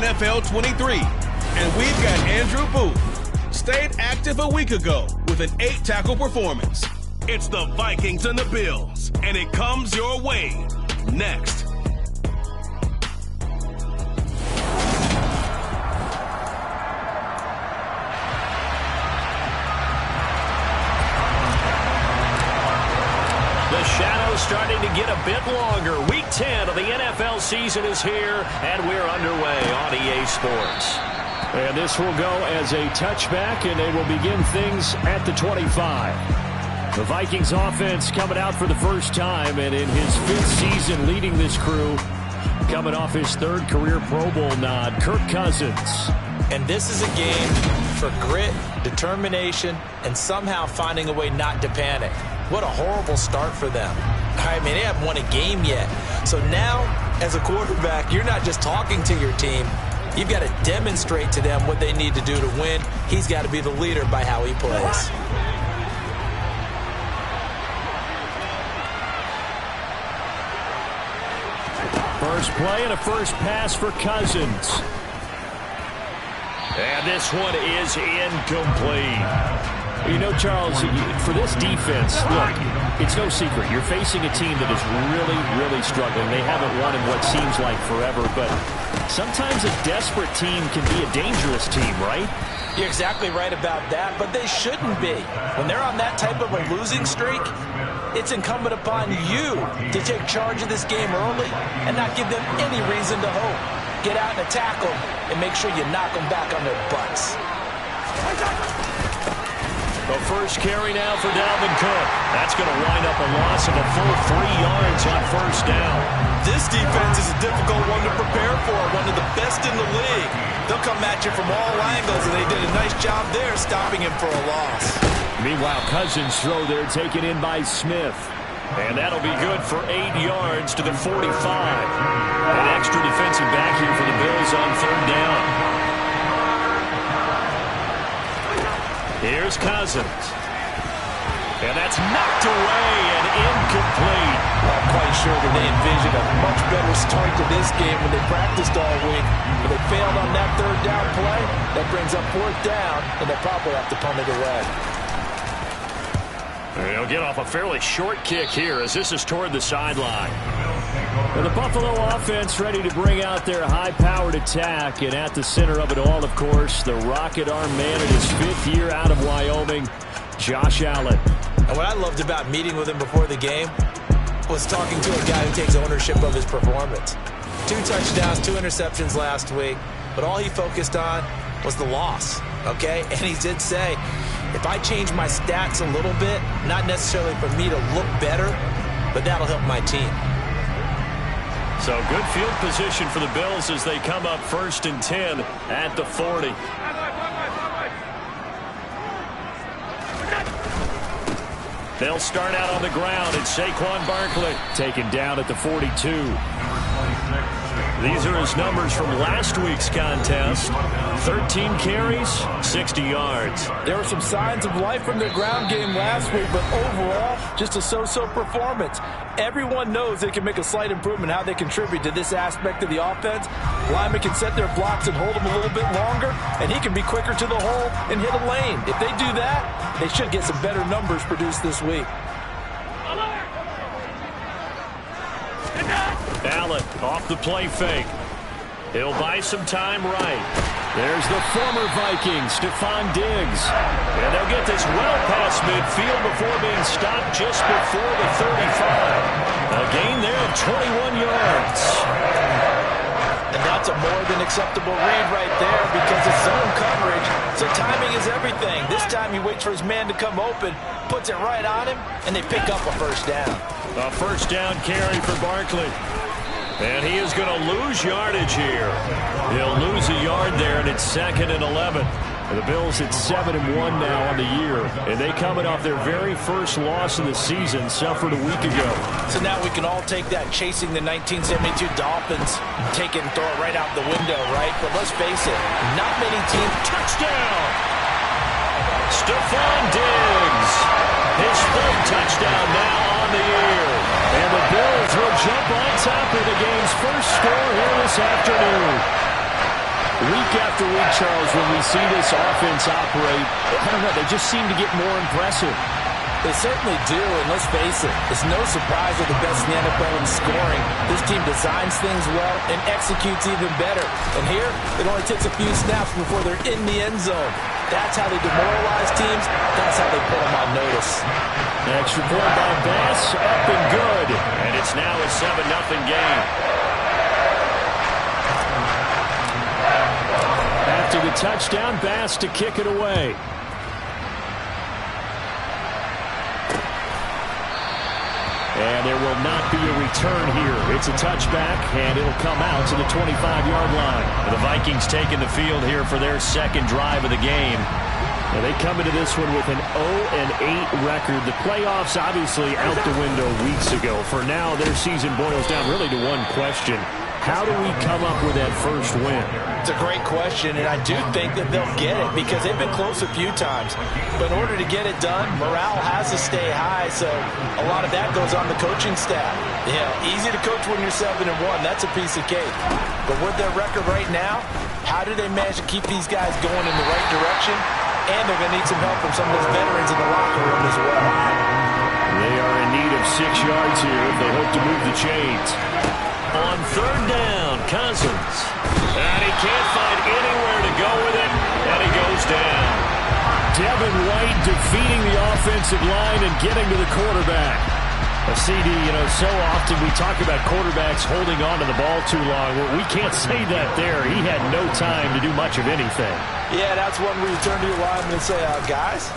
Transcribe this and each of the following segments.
Mista1daful13. And we've got Andrew Booth. Stayed active a week ago with an 8-tackle performance. It's the Vikings and the Bills, and it comes your way next. The shadow's starting to get a bit longer. Week 10 of the NFL season is here, and we're underway on EA Sports. And this will go as a touchback, and they will begin things at the 25. The Vikings offense coming out for the first time, and in his 5th season leading this crew, coming off his 3rd career Pro Bowl nod, Kirk Cousins. And this is a game for grit, determination, and somehow finding a way not to panic. What a horrible start for them. I mean, they haven't won a game yet. So now, as a quarterback, you're not just talking to your team. You've got to demonstrate to them what they need to do to win. He's got to be the leader by how he plays. First play and a first pass for Cousins. And this one is incomplete. You know, Charles, for this defense, look, it's no secret. You're facing a team that is really, really struggling. They haven't won in what seems like forever, but sometimes a desperate team can be a dangerous team, right? You're exactly right about that, but they shouldn't be. When they're on that type of a losing streak, it's incumbent upon you to take charge of this game early and not give them any reason to hope. Get out and attack them and make sure you knock them back on their butts. The first carry now for Dalvin Cook. That's going to wind up a loss of a full 3 yards on first down. This defense is a difficult one to prepare for, one of the best in the league. They'll come at you from all angles, and they did a nice job there stopping him for a loss. Meanwhile, Cousins' throw there taken in by Smith. And that'll be good for 8 yards to the 45. An extra defensive back here for the Bills on 3rd down. Here's Cousins. And that's knocked away and incomplete. I'm quite sure that they envisioned a much better start to this game when they practiced all week. But they failed on that 3rd down play. That brings up 4th down, and they'll probably have to punt it away. They'll get off a fairly short kick here as this is toward the sideline. Well, the Buffalo offense ready to bring out their high-powered attack, and at the center of it all, of course, the rocket arm man in his 5th year out of Wyoming, Josh Allen. And what I loved about meeting with him before the game was talking to a guy who takes ownership of his performance. 2 touchdowns, 2 interceptions last week, but all he focused on was the loss, okay? And he did say, if I change my stats a little bit, not necessarily for me to look better, but that'll help my team. So good field position for the Bills as they come up 1st and 10 at the 40. They'll start out on the ground. It's Saquon Barkley taken down at the 42. These are his numbers from last week's contest. 13 carries, 60 yards. There were some signs of life from their ground game last week, but overall, just a so-so performance. Everyone knows they can make a slight improvement how they contribute to this aspect of the offense. Linemen can set their blocks and hold them a little bit longer, and he can be quicker to the hole and hit a lane. If they do that, they should get some better numbers produced this week. Allen off the play fake. He'll buy some time right. There's the former Viking, Stephon Diggs. And they'll get this well past midfield before being stopped just before the 35. A gain there of 21 yards. And that's a more than acceptable read right there because it's zone coverage. So timing is everything. This time he waits for his man to come open, puts it right on him, and they pick up a first down. A first down carry for Barkley. And he is going to lose yardage here. He'll lose a yard there, and it's 2nd and 11. And the Bills at 7-1 now on the year. And they coming off their very first loss of the season, suffered a week ago. So now we can all take that chasing the 1972 Dolphins, take it and throw it right out the window, right? But let's face it, not many teams. Touchdown! Stephon Diggs. His 3rd touchdown now on the year. And the Bills will jump on top of the game's first score here this afternoon. Week after week, Charles, when we see this offense operate, I don't know, they just seem to get more impressive. They certainly do, and let's face it, it's no surprise they're the best in the NFL in scoring. This team designs things well and executes even better. And here, it only takes a few snaps before they're in the end zone. That's how they demoralize teams. That's how they put them on notice. Extra point by Bass, up and good. And it's now a 7-0 game. After the touchdown, Bass to kick it away. And there will not be a return here. It's a touchback, and it'll come out to the 25-yard line. The Vikings taking the field here for their second drive of the game. And they come into this one with an 0-8 record. The playoffs obviously out the window weeks ago. For now, their season boils down really to one question. How do we come up with that first win? It's a great question, and I do think that they'll get it because they've been close a few times. But in order to get it done, morale has to stay high, so a lot of that goes on the coaching staff. Yeah, easy to coach when you're 7-1. That's a piece of cake. But with their record right now, how do they manage to keep these guys going in the right direction? And they're going to need some help from some of those veterans in the locker room as well. They are in need of 6 yards here if they hope to move the chains. On third down, Cousins. And he can't find anywhere to go with it, and he goes down. Devin White defeating the offensive line and getting to the quarterback. A CD, so often we talk about quarterbacks holding on to the ball too long. Well, we can't say that there. He had no time to do much of anything. Yeah, that's one where you turn to your lineman and say, guys,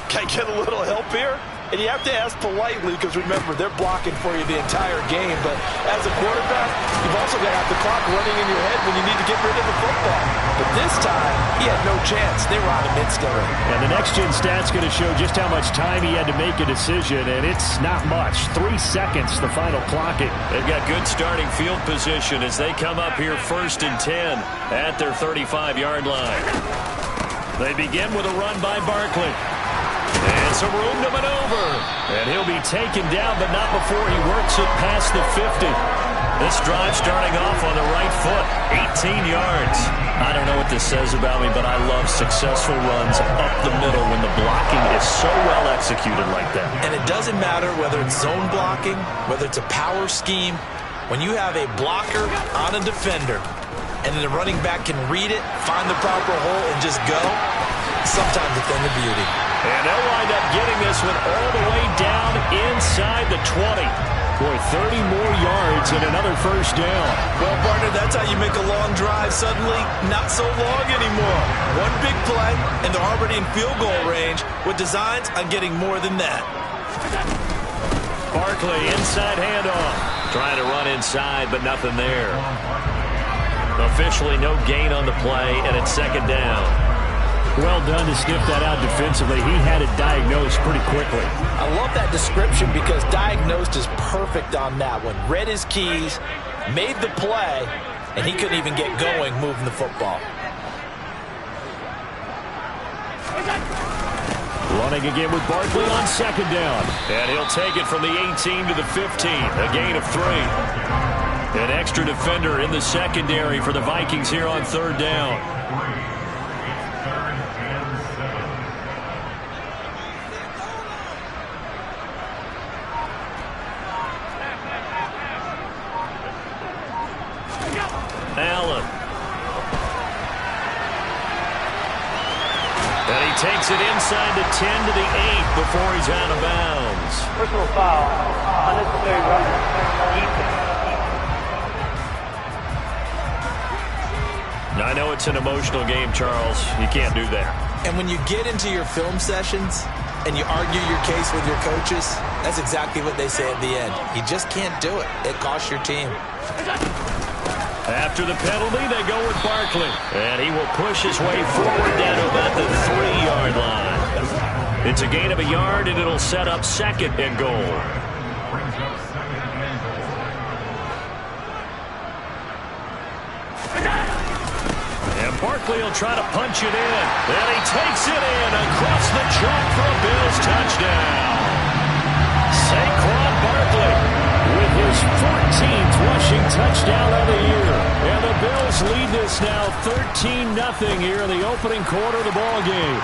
can I get a little help here? And you have to ask politely because, remember, they're blocking for you the entire game. But as a quarterback, you've also got to have the clock running in your head when you need to get rid of the football. But this time, he had no chance. They were on him instantly. And the next-gen stat's going to show just how much time he had to make a decision, and it's not much. 3 seconds, the final clocking. They've got good starting field position as they come up here 1st and 10 at their 35-yard line. They begin with a run by Barkley. And some room to maneuver. And he'll be taken down, but not before he works it past the 50. This drive starting off on the right foot. 18 yards. I don't know what this says about me, but I love successful runs up the middle when the blocking is so well executed like that. And it doesn't matter whether it's zone blocking, whether it's a power scheme. When you have a blocker on a defender, and then the running back can read it, find the proper hole, and just go, sometimes a thing of beauty. And they'll wind up getting this one all the way down inside the 20. Boy, 30 more yards and another first down. Well, partner, that's how you make a long drive suddenly not so long anymore. One big play, and they're already in field goal range with designs on getting more than that. Barkley, inside handoff. Trying to run inside, but nothing there. Officially no gain on the play, and it's 2nd down. Well done to sniff that out defensively. He had it diagnosed pretty quickly. I love that description because diagnosed is perfect on that one. Read his keys, made the play, and he couldn't even get going moving the football. Running again with Barkley on 2nd down. And he'll take it from the 18 to the 15, a gain of 3. An extra defender in the secondary for the Vikings here on 3rd down. Allen. And he takes it inside the 10 to the 8 before he's out of bounds. Personal foul, unnecessary running, defense. Now, I know it's an emotional game, Charles. You can't do that. And when you get into your film sessions and you argue your case with your coaches, that's exactly what they say at the end. You just can't do it. It costs your team. After the penalty, they go with Barkley. And he will push his way forward down to about the 3-yard line. It's a gain of a yard, and it'll set up 2nd and goal. And Barkley will try to punch it in. And he takes it in across the chalk for a Bills touchdown. Saquon Barkley with his 14th rushing touchdown of the year. And the Bills lead this now 13-0 here in the opening quarter of the ball game.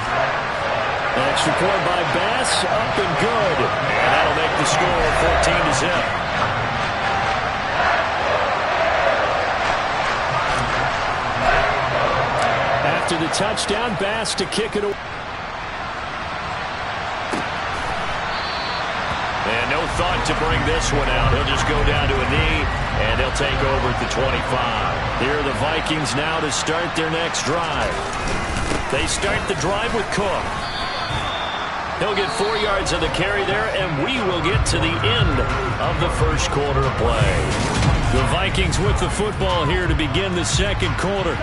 Extra point by Bass, up and good. And that'll make the score 14-0. After the touchdown, Bass to kick it away. And no thought to bring this one out. He'll just go down to a knee, and they'll take over at the 25. Here are the Vikings now to start their next drive. They start the drive with Cook. He'll get 4 yards on the carry there, and we will get to the end of the first quarter of play. The Vikings with the football here to begin the second quarter.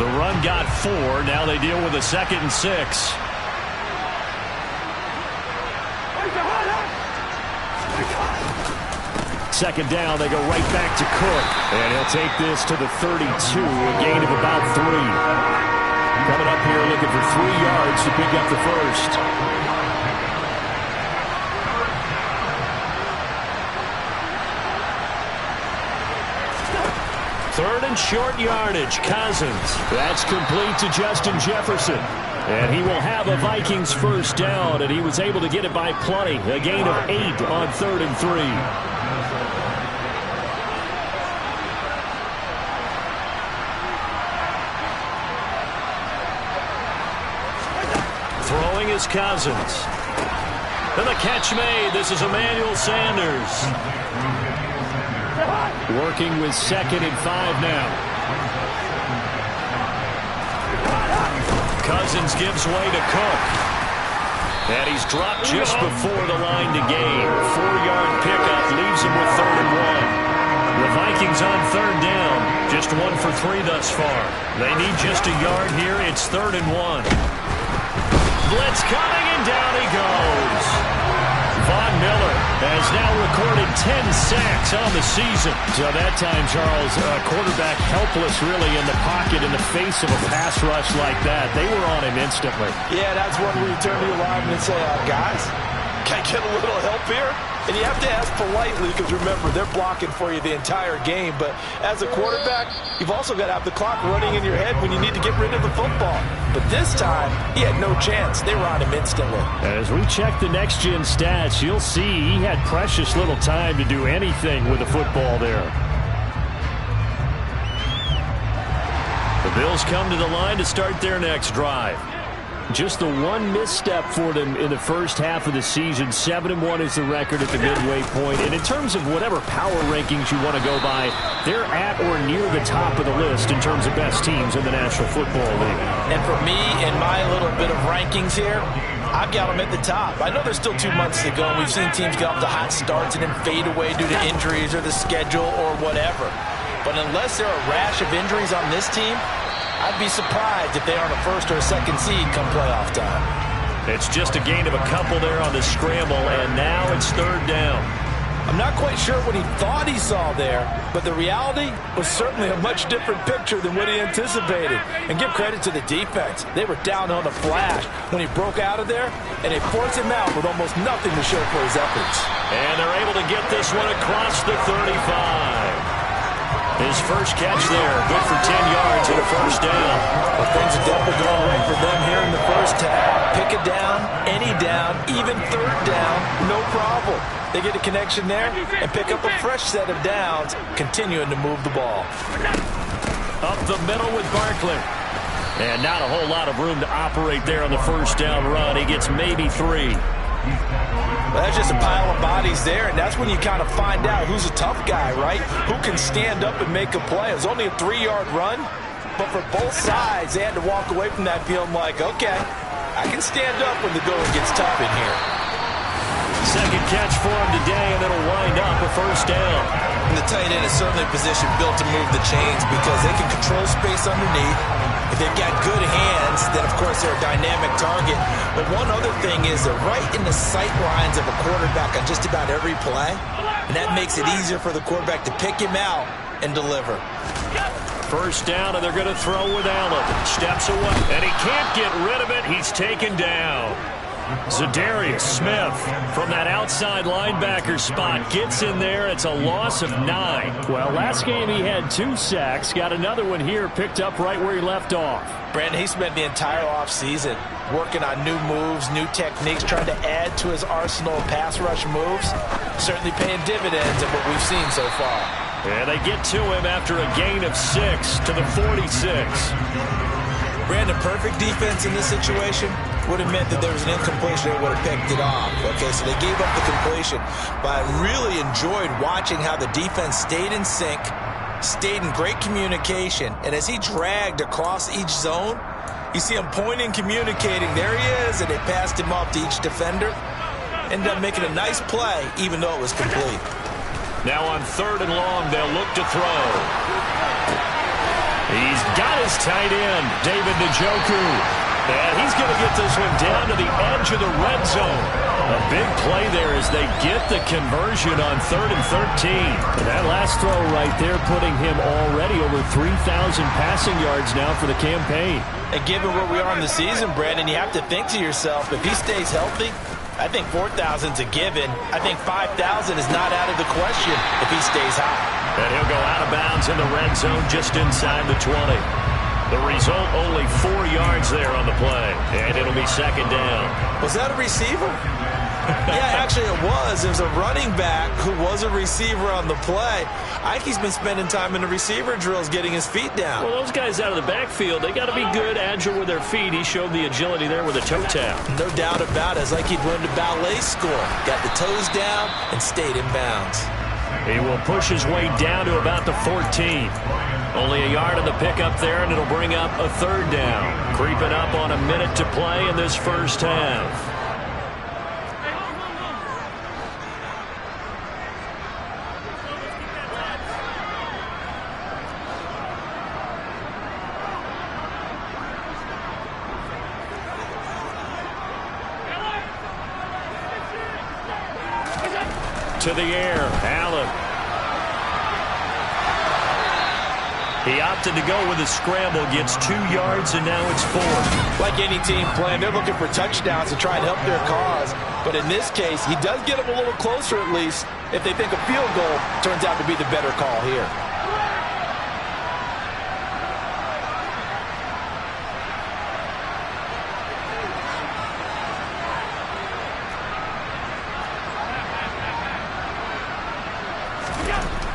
The run got 4. Now they deal with a 2nd and 6. Second down, they go right back to Cook. And he'll take this to the 32, a gain of about 3. Coming up here looking for 3 yards to pick up the first. Third and short yardage, Cousins. That's complete to Justin Jefferson. And he will have a Vikings first down, and he was able to get it by plenty. A gain of 8 on 3rd and 3. Throwing is Cousins. And the catch made. This is Emmanuel Sanders. Working with 2nd and 5 now. Cousins gives way to Cook. And he's dropped just before the line to gain. 4-yard pickup leaves him with 3rd and 1. The Vikings on 3rd down. Just 1 for 3 thus far. They need just a yard here. It's 3rd and 1. Blitz coming, and down he goes. Von Miller has now recorded 10 sacks on the season. So that time, Charles, quarterback helpless really in the pocket in the face of a pass rush like that. They were on him instantly. Yeah, that's when we turn to your lineman and say, guys, can I get a little help here? And you have to ask politely because, remember, they're blocking for you the entire game. But as a quarterback, you've also got to have the clock running in your head when you need to get rid of the football. But this time, he had no chance. They were on him instantly. As we check the next-gen stats, you'll see he had precious little time to do anything with the football there. The Bills come to the line to start their next drive. Just the one misstep for them in the first half of the season. 7-1 is the record at the midway point. And in terms of whatever power rankings you want to go by, they're at or near the top of the list in terms of best teams in the National Football League. And for me, in my little bit of rankings here, I've got them at the top. I know there's still 2 months to go, and we've seen teams get off to hot starts and then fade away due to injuries or the schedule or whatever. But unless there are a rash of injuries on this team, I'd be surprised if they aren't a 1st or a 2nd seed come playoff time. It's just a gain of a couple there on the scramble, and now it's 3rd down. I'm not quite sure what he thought he saw there, but the reality was certainly a much different picture than what he anticipated. And give credit to the defense. They were down on the flash when he broke out of there, and they forced him out with almost nothing to show for his efforts. And they're able to get this one across the 35. His first catch there, good for 10 yards and a first down. Well, things are definitely going right for them here in the first half. Pick it down, any down, even 3rd down, no problem. They get a connection there and pick up a fresh set of downs, continuing to move the ball. Up the middle with Barkley. And not a whole lot of room to operate there on the first down run. He gets maybe 3. Well, that's just a pile of bodies there, and that's when you kind of find out who's a tough guy, right? Who can stand up and make a play. It was only a 3-yard run, but for both sides, they had to walk away from that feeling like, okay, I can stand up when the going gets tough in here. Second catch for him today, and it'll wind up a first down. And the tight end is certainly a position built to move the chains because they can control space underneath. If they've got good hands, then, of course, they're a dynamic target. But one other thing is they're right in the sight lines of a quarterback on just about every play. And that makes it easier for the quarterback to pick him out and deliver. First down, and they're going to throw with Allen. Steps away, and he can't get rid of it. He's taken down. Za'Darius Smith from that outside linebacker spot gets in there. It's a loss of 9. Well, last game he had 2 sacks. Got another one here, picked up right where he left off. Brandon, he spent the entire offseason working on new moves, new techniques, trying to add to his arsenal of pass rush moves. Certainly paying dividends in what we've seen so far. And they get to him after a gain of 6 to the 46. Brandon, perfect defense in this situation would have meant that there was an incompletion. They would have picked it off. Okay, so they gave up the completion. But I really enjoyed watching how the defense stayed in sync, stayed in great communication, and as he dragged across each zone, you see him pointing, communicating. There he is, and they passed him off to each defender. Ended up making a nice play, even though it was complete. Now on 3rd and long, they'll look to throw. He's got his tight end, David Njoku. And he's going to get this one down to the edge of the red zone. A big play there as they get the conversion on 3rd and 13. And that last throw right there putting him already over 3,000 passing yards now for the campaign. And given where we are in the season, Brandon, you have to think to yourself, if he stays healthy, I think 4,000's a given. I think 5,000 is not out of the question if he stays high. And he'll go out of bounds in the red zone just inside the 20. The result, only 4 yards there on the play. And it'll be 2nd down. Was that a receiver? Yeah, actually it was. There's a running back who was a receiver on the play. I think he's been spending time in the receiver drills getting his feet down. Well, those guys out of the backfield, they got to be good, agile with their feet. He showed the agility there with a toe tap. No doubt about it. It's like he'd run to ballet school. Got the toes down and stayed in bounds. He will push his way down to about the 14. Only a yard of the pickup there, and it'll bring up a 3rd down. Creeping up on a minute to play in this first half. To the air, Allen. He opted to go with a scramble, gets 2 yards, and now it's 4. Like any team playing, they're looking for touchdowns to try and help their cause. But in this case, he does get them a little closer at least if they think a field goal turns out to be the better call here.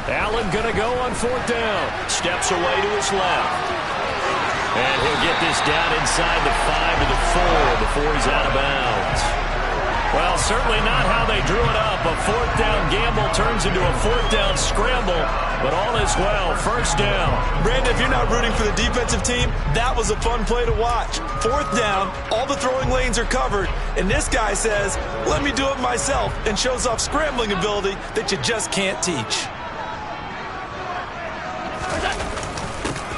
Allen going to go on 4th down. Steps away to his left. And he'll get this down inside the 5 to the 4 before he's out of bounds. Well, certainly not how they drew it up. A 4th down gamble turns into a 4th down scramble. But all is well. 1st down. Brandon, if you're not rooting for the defensive team, that was a fun play to watch. 4th down, all the throwing lanes are covered, and this guy says, let me do it myself, and shows off scrambling ability that you just can't teach.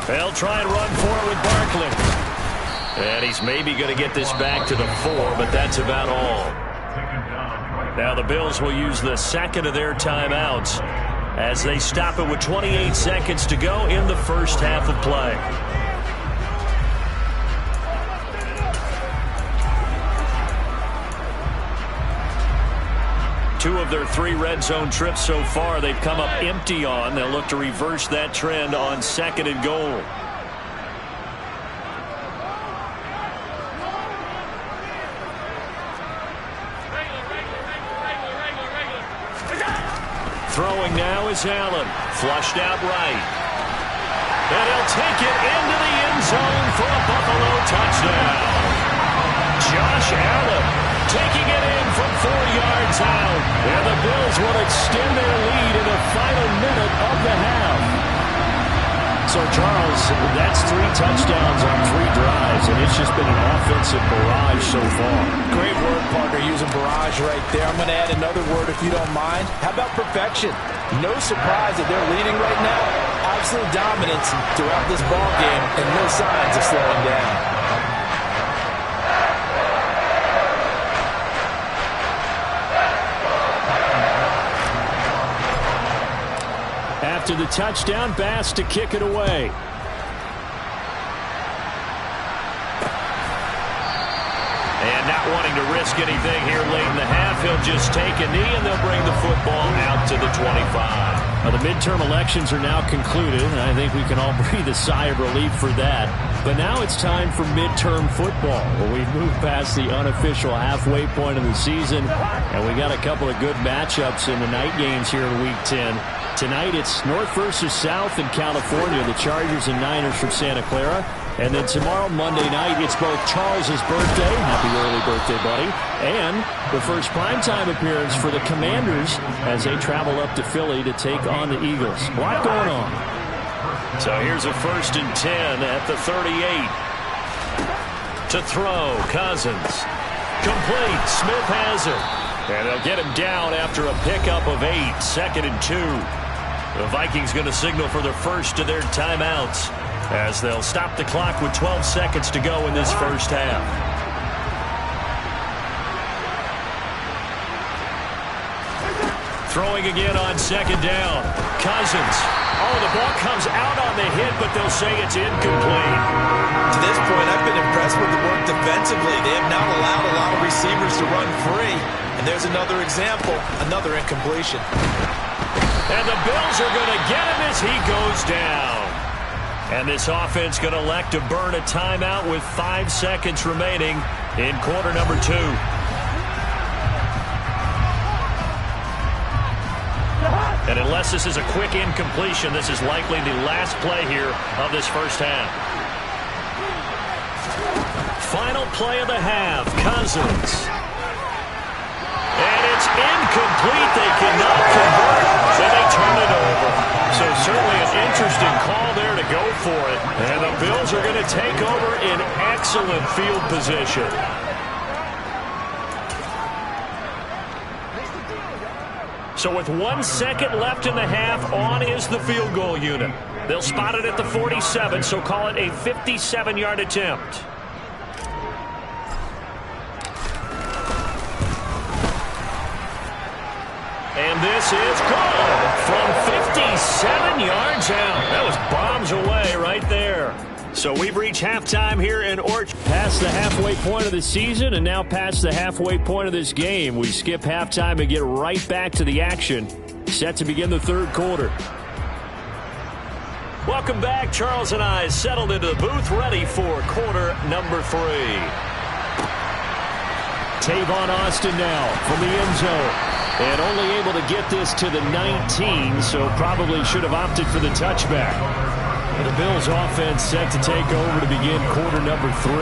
They'll try and run for it with Barkley. And he's maybe going to get this back to the 4, but that's about all. Now the Bills will use the 2nd of their timeouts as they stop it with 28 seconds to go in the first half of play. Two of their 3 red zone trips so far they've come up empty on. They'll look to reverse that trend on 2nd and goal. Throwing now is Allen. Flushed out right. And he'll take it into the end zone for a Buffalo touchdown. Josh Allen taking it in from 4 yards out. And the Bills will extend their lead in the final minute of the half. So, Charles, that's 3 touchdowns on 3 drives, and it's just been an offensive barrage so far. Great word, partner, using barrage right there. I'm going to add another word if you don't mind. How about perfection? No surprise that they're leading right now. Absolute dominance throughout this ball game, and no signs of slowing down. After the touchdown, Bass to kick it away. And not wanting to risk anything here late in the half. He'll just take a knee, and they'll bring the football out to the 25. Well, the midterm elections are now concluded, and I think we can all breathe a sigh of relief for that. But now it's time for midterm football, where we've moved past the unofficial halfway point of the season, and we got a couple of good matchups in the night games here in Week 10. Tonight it's North versus South in California, the Chargers and Niners from Santa Clara. And then tomorrow, Monday night, it's both Charles' birthday, happy early birthday, buddy, and the first primetime appearance for the Commanders as they travel up to Philly to take on the Eagles. A lot going on. So here's a 1st and 10 at the 38. To throw, Cousins. Complete, Smith has it. And they'll get him down after a pickup of 8, 2nd and 2. The Vikings going to signal for their first of their timeouts, as they'll stop the clock with 12 seconds to go in this first half. Throwing again on 2nd down. Cousins. Oh, the ball comes out on the hit, but they'll say it's incomplete. To this point, I've been impressed with the work defensively. They have not allowed a lot of receivers to run free. And there's another example, another incompletion. And the Bills are going to get him as he goes down. And this offense going to elect to burn a timeout with 5 seconds remaining in quarter number 2. And unless this is a quick incompletion, this is likely the last play here of this first half. Final play of the half, Cousins. And it's incomplete. They cannot convert, so they turn it over. So certainly an interesting call there to go for it. And the Bills are going to take over in excellent field position. So with 1 second left in the half, on is the field goal unit. They'll spot it at the 47, so call it a 57-yard attempt. And this is good from 57 yards out. That was bombs away right there. So we've reached halftime here in Orchard. Past the halfway point of the season and now past the halfway point of this game. We skip halftime and get right back to the action. Set to begin the third quarter. Welcome back. Charles and I settled into the booth, ready for quarter number 3. Tavon Austin now from the end zone. And only able to get this to the 19, so probably should have opted for the touchback. The Bills offense set to take over to begin quarter number 3.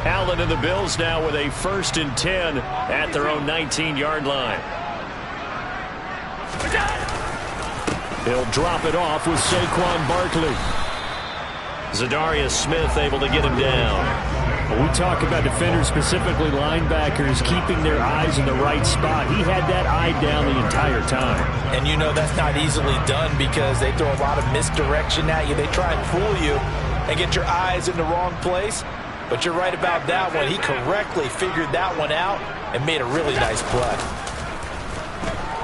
Allen and the Bills now with a 1st and 10 at their own 19-yard line. He'll drop it off with Saquon Barkley. Zadarius Smith able to get him down. When we talk about defenders, specifically linebackers, keeping their eyes in the right spot, he had that eye down the entire time. And you know that's not easily done because they throw a lot of misdirection at you. They try and fool you and get your eyes in the wrong place. But you're right about that one. He correctly figured that one out and made a really nice play.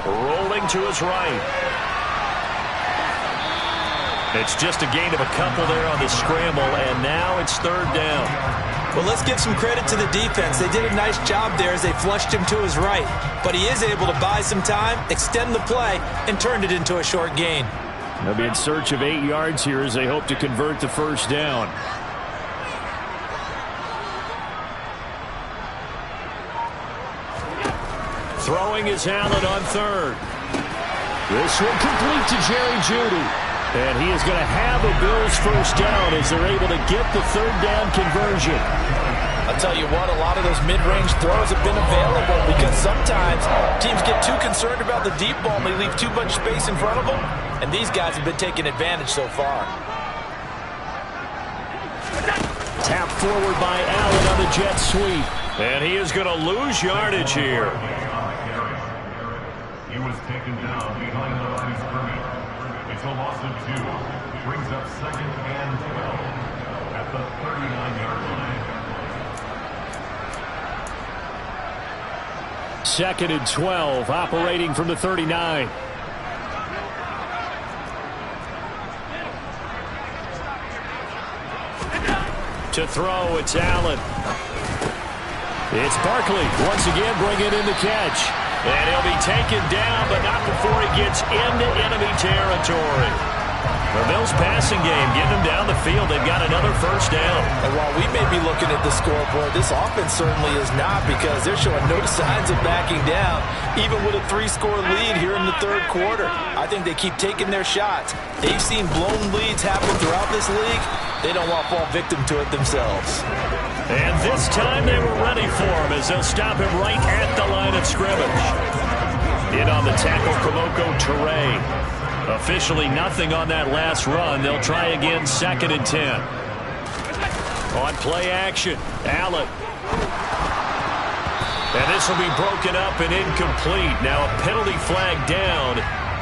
Rolling to his right. It's just a gain of a couple there on the scramble, and now it's 3rd down. Well, let's give some credit to the defense. They did a nice job there as they flushed him to his right. But he is able to buy some time, extend the play, and turned it into a short gain. They'll be in search of 8 yards here as they hope to convert the first down. Throwing is Allen on 3rd. This one complete to Jerry Jeudy. And he is going to have a Bills first down as they're able to get the 3rd down conversion. I'll tell you what, a lot of those mid-range throws have been available because sometimes teams get too concerned about the deep ball and they leave too much space in front of them. And these guys have been taking advantage so far. Tap forward by Allen on the jet sweep. And he is going to lose yardage here. He was taken down behind the line of scrimmage. It's a loss of 2. Brings up 2nd and 12 at the 39-yard line. 2nd and 12, operating from the 39. To throw, it's Allen. It's Barkley once again bringing in the catch. And he'll be taken down, but not before he gets into enemy territory. The Bills' passing game getting them down the field. They've got another first down. And while we may be looking at the scoreboard, this offense certainly is not, because they're showing no signs of backing down, even with a 3-score lead here in the third quarter. I think they keep taking their shots. They've seen blown leads happen throughout this league. They don't want to fall victim to it themselves. And this time they were ready for him as they'll stop him right at the line of scrimmage. In on the tackle, Kamoko Toure. Officially nothing on that last run. They'll try again, 2nd and 10. On play action, Allen. And this will be broken up and incomplete. Now a penalty flag down,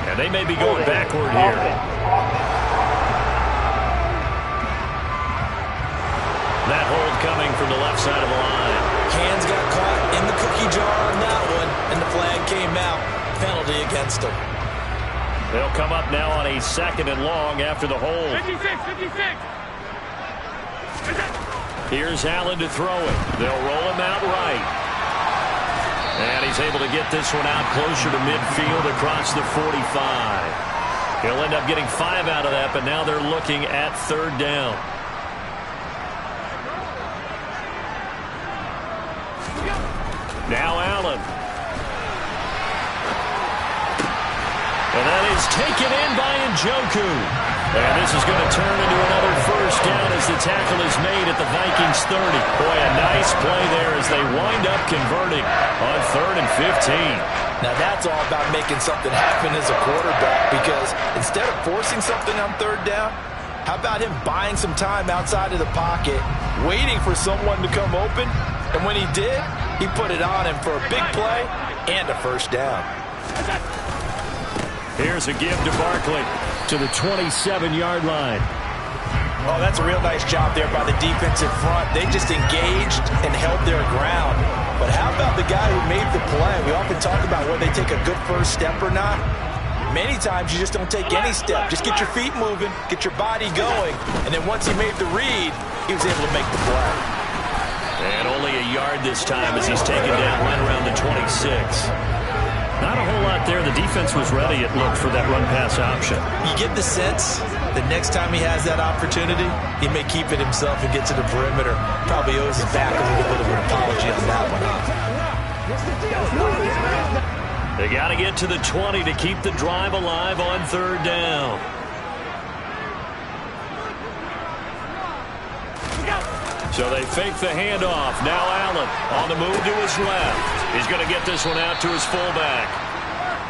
and they may be going backward here. That hold coming from the left side of the line. Hands got caught in the cookie jar on that one, and the flag came out. Penalty against them. They'll come up now on a 2nd and long after the hold. 56. Here's Allen to throw it. They'll roll him out right. And he's able to get this one out closer to midfield across the 45. He'll end up getting 5 out of that, but now they're looking at 3rd down. Now Allen. And that is taken in by Njoku. And this is going to turn into another first down as the tackle is made at the Vikings 30. Boy, a nice play there as they wind up converting on 3rd and 15. Now that's all about making something happen as a quarterback, because instead of forcing something on 3rd down, how about him buying some time outside of the pocket, waiting for someone to come open, and when he did, he put it on him for a big play and a first down. Here's a give to Barkley to the 27-yard line. Oh, that's a real nice job there by the defensive front. They just engaged and held their ground. But how about the guy who made the play? We often talk about whether they take a good first step or not. Many times you just don't take any step. Just get your feet moving, get your body going, and then once he made the read, he was able to make the play. And only a yard this time as he's taken down right around the 26. Not a whole lot there. The defense was ready, it looked, for that run-pass option. You get the sense that next time he has that opportunity, he may keep it himself and get to the perimeter. Probably owes his back a little bit of an apology on that one. They got to get to the 20 to keep the drive alive on 3rd down. So they fake the handoff. Now Allen on the move to his left. He's going to get this one out to his fullback.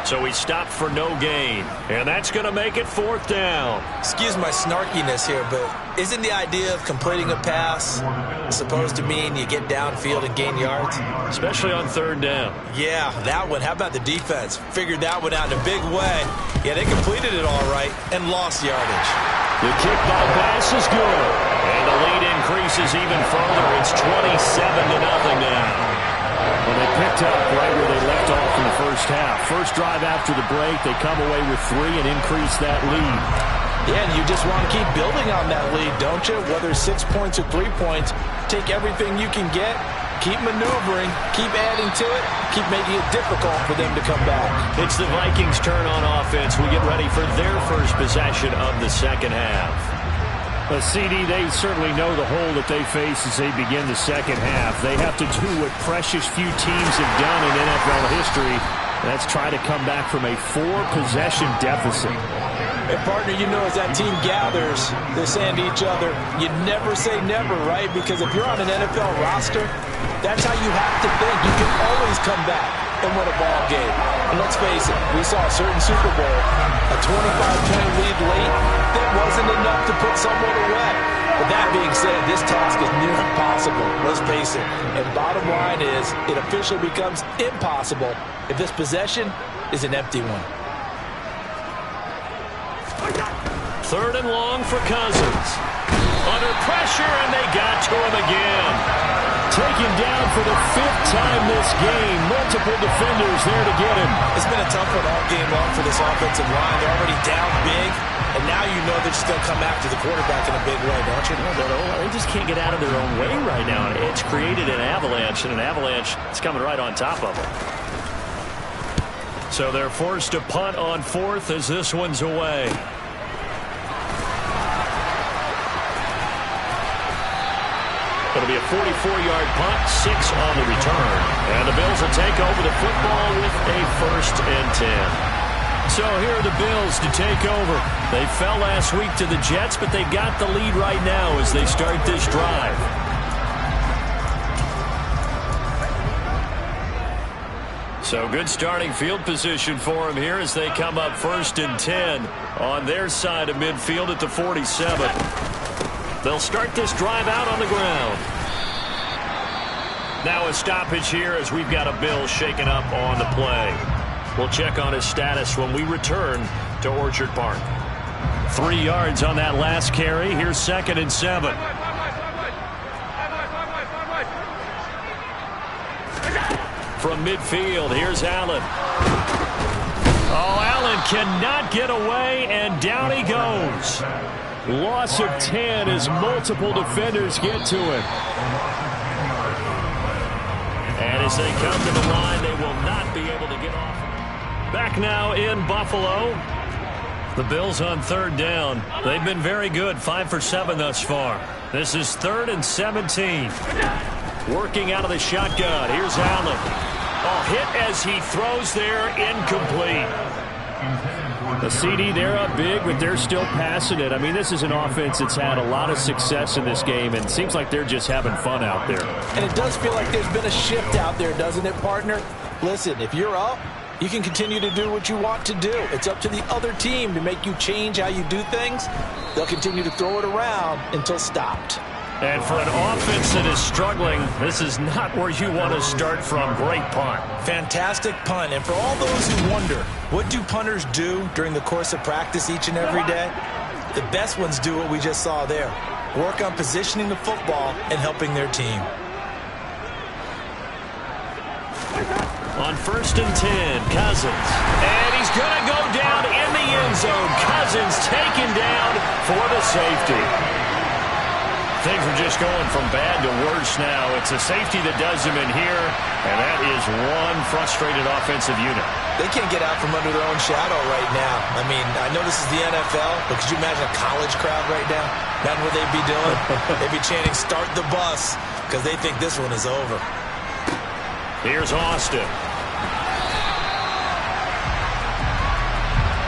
So he stopped for no gain. And that's going to make it 4th down. Excuse my snarkiness here, but isn't the idea of completing a pass supposed to mean you get downfield and gain yards? Especially on 3rd down. Yeah, that one. How about the defense? Figured that one out in a big way. Yeah, they completed it all right and lost yardage. The kickball pass is good. And the lead increases even further. It's 27-0 now. Well, they picked up right where they left off in the first half. First drive after the break, they come away with 3 and increase that lead. Yeah, and you just want to keep building on that lead, don't you? Whether it's 6 points or 3 points, take everything you can get, keep maneuvering, keep adding to it, keep making it difficult for them to come back. It's the Vikings' turn on offense. We get ready for their first possession of the second half. CD, they certainly know the hole that they face as they begin the second half. They have to do what precious few teams have done in NFL history. That's try to come back from a 4-possession deficit. And partner, you know, as that team gathers, they're saying to each other, you never say never, right? Because if you're on an NFL roster, that's how you have to think. You can always come back and win a ball game. And let's face it, we saw a certain Super Bowl, a 25-point lead late, that wasn't enough to put someone away. But that being said, this task is near impossible, let's face it. And bottom line is, it officially becomes impossible if this possession is an empty one. 3rd and long for Cousins. Under pressure, and they got to him again. taken down for the 5th time this game. Multiple defenders there to get him. It's been a tough one all game long for this offensive line. They're already down big, and now you know they're just going to come after the quarterback in a big way, don't you? They just can't get out of their own way right now. It's created an avalanche, and an avalanche is coming right on top of them. So they're forced to punt on 4th as this one's away. It'll be a 44-yard punt, 6 on the return. And the Bills will take over the football with a 1st and 10. So here are the Bills to take over. They fell last week to the Jets, but they got the lead right now as they start this drive. So good starting field position for them here as they come up 1st and 10 on their side of midfield at the 47. They'll start this drive out on the ground. Now a stoppage here as we've got a Bill shaken up on the play. We'll check on his status when we return to Orchard Park. 3 yards on that last carry. Here's 2nd and 7. From midfield, here's Allen. Oh, Allen cannot get away, and down he goes. Loss of 10 as multiple defenders get to him. And as they come to the line, they will not be able to get off. Back now in Buffalo. The Bills on 3rd down. They've been very good, 5 for 7 thus far. This is 3rd and 17. Working out of the shotgun. Here's Allen. Oh, hit as he throws there, incomplete. The CD, they're up big, but they're still passing it. I mean, this is an offense that's had a lot of success in this game, and it seems like they're just having fun out there. And it does feel like there's been a shift out there, doesn't it, partner? Listen, if you're up, you can continue to do what you want to do. It's up to the other team to make you change how you do things. They'll continue to throw it around until stopped. And for an offense that is struggling, this is not where you want to start from. Great punt. Fantastic punt. And for all those who wonder, what do punters do during the course of practice each and every day? The best ones do what we just saw there. Work on positioning the football and helping their team. On 1st and 10, Cousins. And he's going to go down in the end zone. Cousins taken down for the safety. Things are just going from bad to worse now. It's a safety that does them in here, and that is one frustrated offensive unit. They can't get out from under their own shadow right now. I mean, I know this is the NFL, but could you imagine a college crowd right now? Imagine what they'd be doing. They'd be chanting, "Start the bus," because they think this one is over. Here's Austin.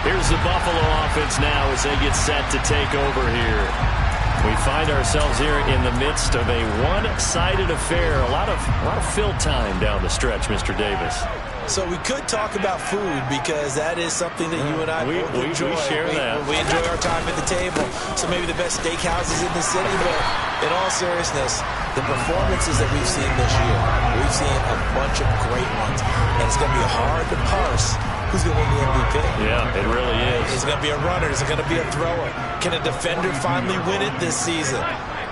Here's the Buffalo offense now as they get set to take over here. We find ourselves here in the midst of a one-sided affair. A lot of fill time down the stretch, Mr. Davis. So we could talk about food because that is something that you and I both enjoy. We share that. We enjoy our time at the table. So maybe the best steakhouses in the city, but in all seriousness, the performances that we've seen this year, we've seen a bunch of great ones. And it's going to be hard to parse who's going to win the MVP. Yeah, it really is. Is it going to be a runner? Is it going to be a thrower? Can a defender finally win it this season?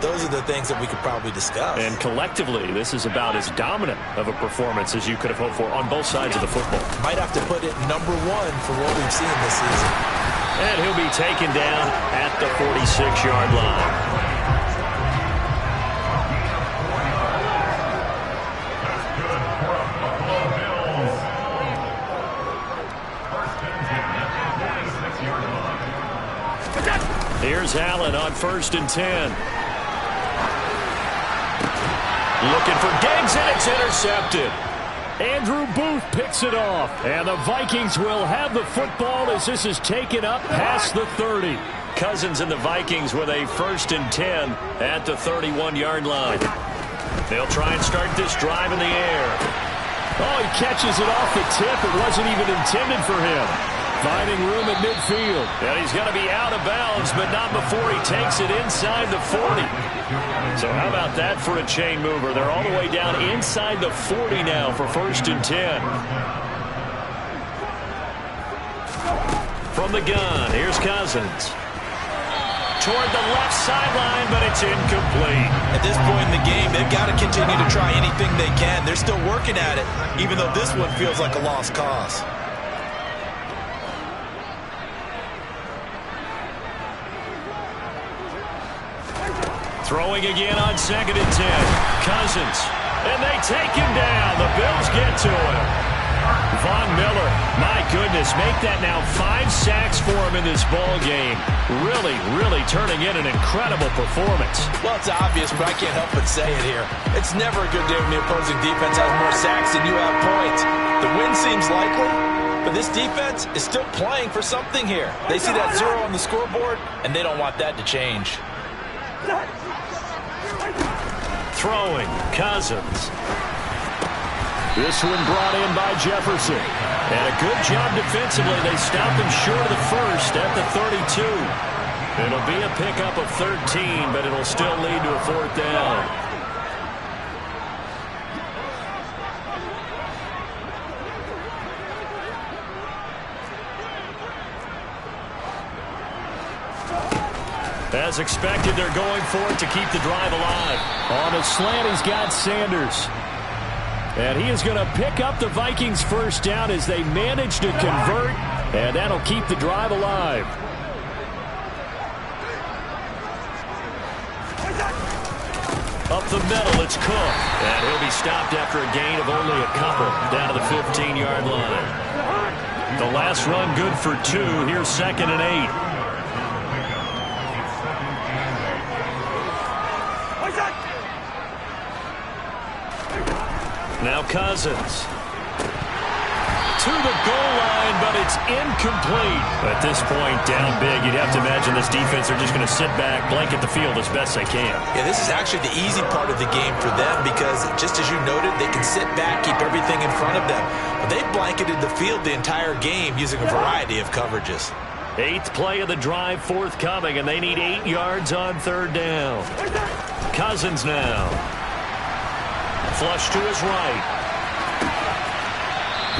Those are the things that we could probably discuss. And collectively, this is about as dominant of a performance as you could have hoped for on both sides of the football. Might have to put it #1 for what we've seen this season. And he'll be taken down at the 46-yard line. Here's Allen on 1st and 10. Looking for Diggs, and it's intercepted. Andrew Booth picks it off, and the Vikings will have the football as this is taken up past the 30. Cousins and the Vikings with a 1st and 10 at the 31-yard line. They'll try and start this drive in the air. Oh, he catches it off the tip. It wasn't even intended for him. Finding room at midfield. And he's going to be out of bounds, but not before he takes it inside the 40. So how about that for a chain mover? They're all the way down inside the 40 now for 1st and 10. From the gun, here's Cousins. toward the left sideline, but it's incomplete. At this point in the game, they've got to continue to try anything they can. They're still working at it, even though this one feels like a lost cause. Throwing again on 2nd and 10. Cousins. And they take him down. The Bills get to him. Von Miller, my goodness, make that now 5 sacks for him in this ball game. Really, really turning in an incredible performance. Well, it's obvious, but I can't help but say it here. It's never a good day when the opposing defense has more sacks than you have points. The win seems likely, but this defense is still playing for something here. They see that 0 on the scoreboard, and they don't want that to change. Throwing, Cousins. This one brought in by Jefferson. And a good job defensively. They stopped him short of the first at the 32. It'll be a pickup of 13, but it'll still lead to a 4th down. As expected, they're going for it to keep the drive alive. On a slant, he's got Sanders. And he is going to pick up the Vikings' first down as they manage to convert, and that'll keep the drive alive. Up the middle, it's Cook. And he'll be stopped after a gain of only a couple down to the 15-yard line. The last run good for 2. Here's 2nd and 8. Now Cousins. To the goal line, but it's incomplete. At this point, down big, you'd have to imagine this defense are just going to sit back, blanket the field as best they can. Yeah, this is actually the easy part of the game for them because, just as you noted, they can sit back, keep everything in front of them. But they've blanketed the field the entire game using a variety of coverages. 8th play of the drive forthcoming, and they need 8 yards on 3rd down. Cousins now. Flush to his right.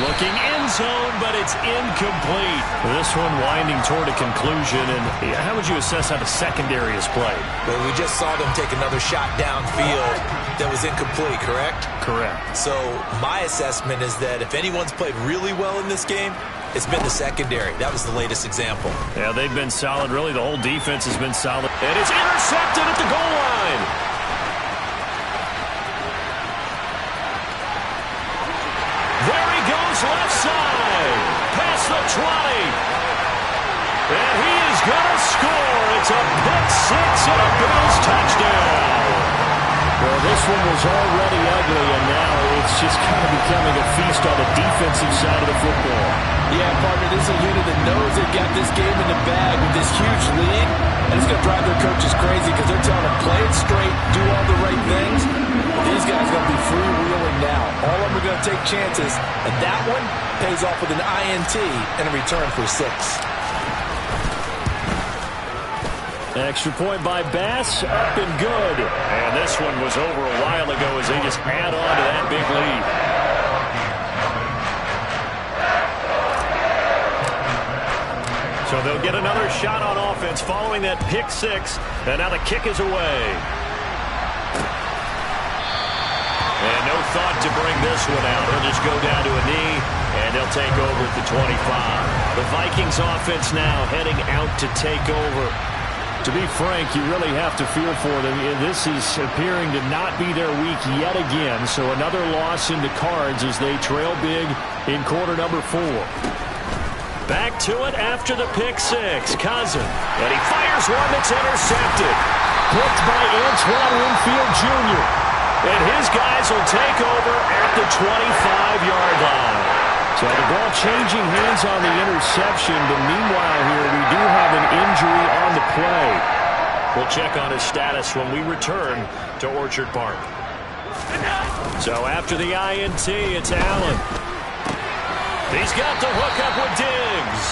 Looking end zone, but it's incomplete. This one winding toward a conclusion. And how would you assess how the secondary has played? Well, we just saw them take another shot downfield that was incomplete, correct? Correct. So my assessment is that if anyone's played really well in this game, it's been the secondary. That was the latest example. Yeah, they've been solid. Really, the whole defense has been solid. And it's intercepted at the goal line. Left side, past the 20, and he is going to score. It's a pick 6 and a Bills touchdown. Well, this one was already ugly, and now it's just kind of becoming a feast on the defensive side of the football. Yeah, partner, this is a unit that knows they've got this game in the bag with this huge lead, and it's going to drive their coaches crazy because they're telling them play it straight, do all the right things. But these guys are going to be freewheeling now. All of them are going to take chances, and that one pays off with an INT and a return for 6. Extra point by Bass, up and good. And this one was over a while ago as they just add on to that big lead. So they'll get another shot on offense following that pick 6, and now the kick is away. And no thought to bring this one out. He'll just go down to a knee, and they'll take over at the 25. The Vikings offense now heading out to take over. To be frank, you really have to fear for them. This is appearing to not be their week yet again, so another loss in the cards as they trail big in quarter number 4. Back to it after the pick 6. Cousin, and he fires one that's intercepted. Picked by Antoine Winfield Jr. And his guys will take over at the 25-yard line. So the ball changing hands on the interception, but meanwhile here we do have an injury on the play. We'll check on his status when we return to Orchard Park. So after the INT, it's Allen. He's got the hook up with Diggs.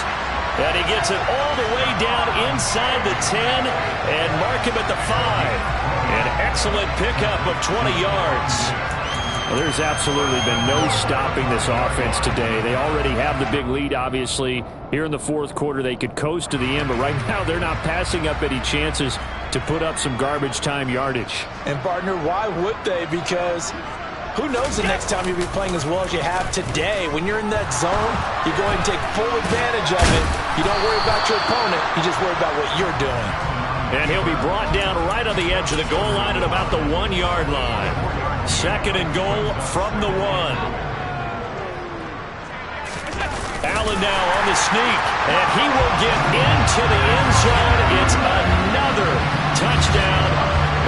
And he gets it all the way down inside the 10 and mark him at the 5. An excellent pickup of 20 yards. Well, there's absolutely been no stopping this offense today. They already have the big lead, obviously. Here in the fourth quarter, they could coast to the end, but right now they're not passing up any chances to put up some garbage time yardage. And, partner, why would they? Because who knows the next time you'll be playing as well as you have today. When you're in that zone, you go ahead and take full advantage of it. You don't worry about your opponent. You just worry about what you're doing. And he'll be brought down right on the edge of the goal line at about the 1-yard line. Second and goal from the 1. Allen now on the sneak, and he will get into the end zone. It's another touchdown.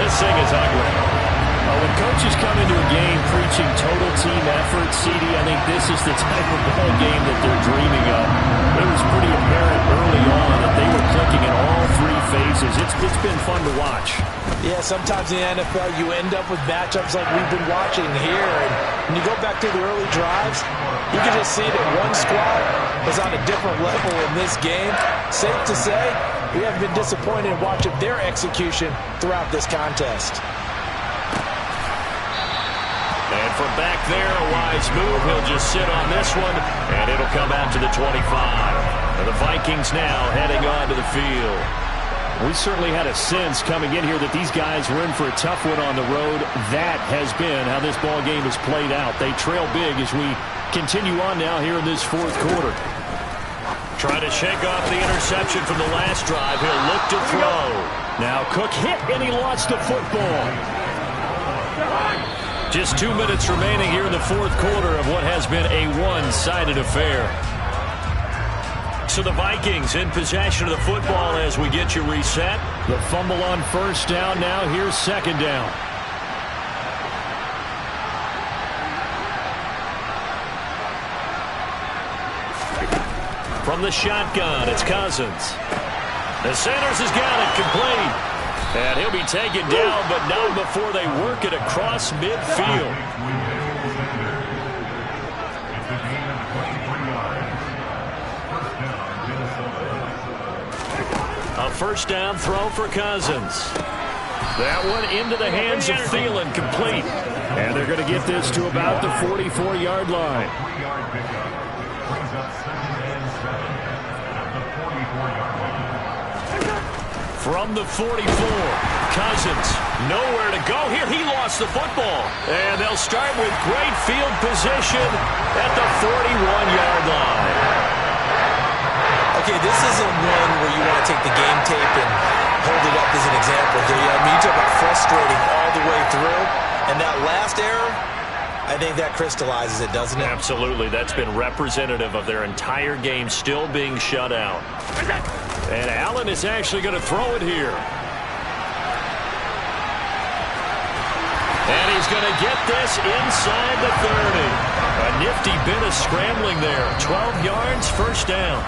This thing is ugly. When coaches come into a game preaching total team effort, CD, I think this is the type of ball game that they're dreaming of. It was pretty apparent early on that they were clicking in all three phases. It's been fun to watch. Yeah, sometimes in the NFL you end up with matchups like we've been watching here. And when you go back to the early drives, you can just see that one squad is on a different level in this game. Safe to say, we haven't been disappointed in watching their execution throughout this contest. And from back there, a wise move. He'll just sit on this one, and it'll come out to the 25. And the Vikings now heading onto the field. We certainly had a sense coming in here that these guys were in for a tough one on the road. That has been how this ball game has played out. They trail big as we continue on now here in this fourth quarter. Trying to shake off the interception from the last drive. He'll look to throw. Now Cook hit, and he lost the football. Just 2 minutes remaining here in the fourth quarter of what has been a one-sided affair. So the Vikings in possession of the football as we get you reset. The fumble on first down. Now here's second down. From the shotgun, it's Cousins. The Sanders has got it complete. And he'll be taken down, but not before they work it across midfield. A first down throw for Cousins. That one into the hands of Thielen, complete. And they're going to get this to about the 44-yard line. From the 44, Cousins, nowhere to go here. He lost the football. And they'll start with great field position at the 41-yard line. Okay, this isn't one where you want to take the game tape and hold it up as an example, do you? I mean, you talk about frustrating all the way through. And that last error, I think that crystallizes it, doesn't it? Absolutely. That's been representative of their entire game still being shut out. And Allen is actually going to throw it here. And he's going to get this inside the 30. A nifty bit of scrambling there. 12 yards, first down.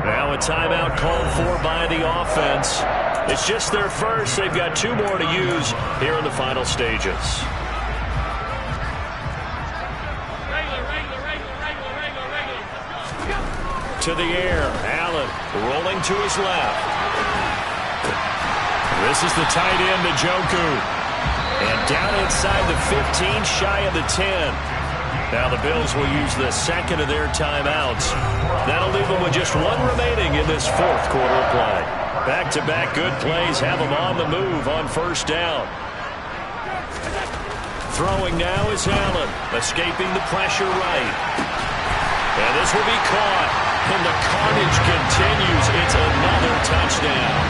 Now a timeout called for by the offense. It's just their first. They've got 2 more to use here in the final stages. To the air, Allen rolling to his left. This is the tight end, Njoku. And down inside the 15, shy of the 10. Now the Bills will use the second of their timeouts. That'll leave them with just 1 remaining in this fourth quarter of play. Back-to-back good plays have them on the move on first down. Throwing now is Allen, escaping the pressure right. And this will be caught. And the carnage continues. It's another touchdown.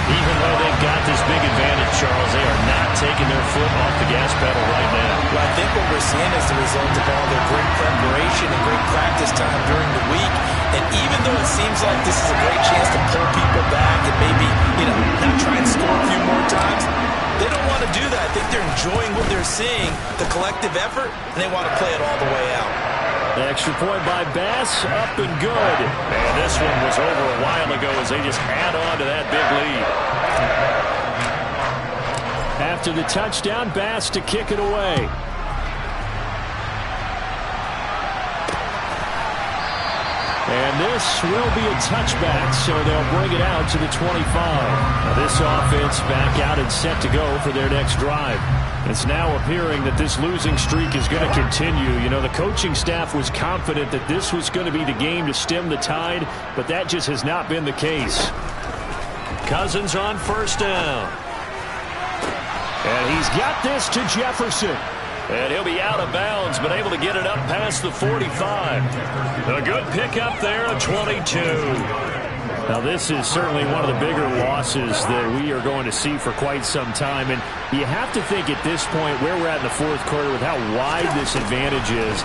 Even though they've got this big advantage, Charles, they are not taking their foot off the gas pedal right now. Well, I think what we're seeing is the result of all their great preparation and great practice time during the week. And even though it seems like this is a great chance to pull people back and maybe, not try and score a few more times, they don't want to do that. I think they're enjoying what they're seeing, the collective effort, and they want to play it all the way out. The extra point by Bass, up and good. And this one was over a while ago as they just add on to that big lead. After the touchdown, Bass to kick it away. And this will be a touchback, so they'll bring it out to the 25. Now this offense back out and set to go for their next drive. It's now appearing that this losing streak is going to continue. You know, the coaching staff was confident that this was going to be the game to stem the tide, but that just has not been the case. Cousins on first down. And he's got this to Jefferson. And he'll be out of bounds, but able to get it up past the 45. A good pickup there, a 22. Now, this is certainly one of the bigger losses that we are going to see for quite some time. And you have to think at this point where we're at in the fourth quarter with how wide this advantage is.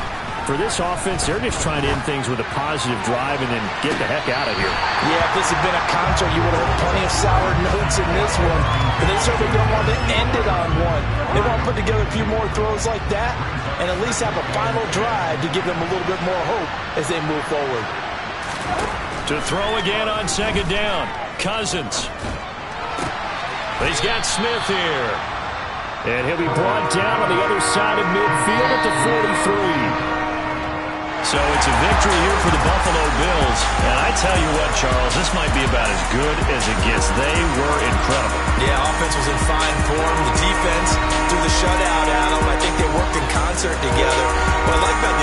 For this offense, they're just trying to end things with a positive drive and then get the heck out of here. Yeah, if this had been a contra, you would have heard plenty of sour notes in this one. But they certainly don't want to end it on one. They want to put together a few more throws like that and at least have a final drive to give them a little bit more hope as they move forward. To throw again on second down. Cousins. He's got Smith here. And he'll be brought down on the other side of midfield at the 43. So it's a victory here for the Buffalo Bills. And I tell you what, Charles, this might be about as good as it gets. They were incredible. Yeah, offense was in fine form. The defense threw the shutout at them. I think they worked in concert together. What I like about the